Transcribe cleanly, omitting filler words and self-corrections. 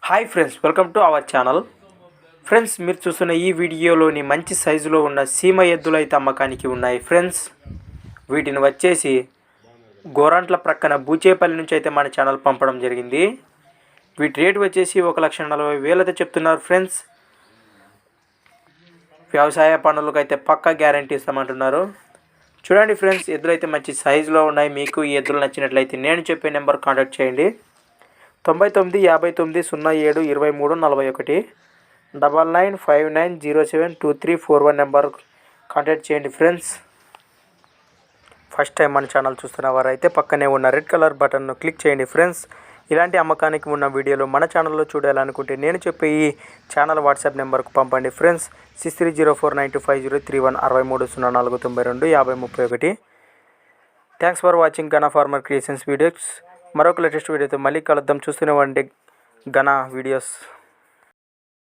Hi friends, welcome to our channel. Friends, మీరు చూస్తున్న ఈ వీడియోలోని మంచి సైజులో ఉన్న సీమ ఎద్దులు అయితే అమ్మకానికి ఉన్నాయి. ఫ్రెండ్స్, వీటిని వచ్చేసి గోరంట్ల ప్రక్కన బూచేపల్లి నుంచి అయితే మన ఛానల్ పంపడం జరిగింది. వీటి రేటు వచ్చేసి 1,40,000 చెప్తున్నారు. ఫ్రెండ్స్, వ్యవసాయ పనులకు అయితే పక్కా గ్యారంటీ ఇస్తామంటున్నారు. చూడండి ఫ్రెండ్స్, ఎద్దులు అయితే మంచి సైజులో ఉన్నాయి. మీకు ఈ ఎద్దులు నచ్చినట్లయితే నేను చెప్పే నెంబర్ కాంటాక్ట్ చేయండి. 99 59 07 23 41 9959072341 నెంబర్ కాంటాక్ట్ చేయండి. ఫ్రెండ్స్, ఫస్ట్ టైం మన ఛానల్ చూస్తున్న వారైతే పక్కనే ఉన్న రెడ్ కలర్ బటన్ను క్లిక్ చేయండి. ఫ్రెండ్స్, ఇలాంటి అమ్మకానికి ఉన్న వీడియోలు మన ఛానల్లో చూడాలనుకుంటే నేను చెప్పే ఈ ఛానల్ వాట్సాప్ నెంబర్కు పంపండి. ఫ్రెండ్స్, 6304925031 6304925031. థ్యాంక్స్ ఫర్ వాచింగ్ గనా ఫార్మర్ క్రియేషన్స్ వీడియోస్. మరొక లేటెస్ట్ వీడియోతో మళ్ళీ కలుద్దాం. చూస్తూనే ఉండండి గనా వీడియోస్.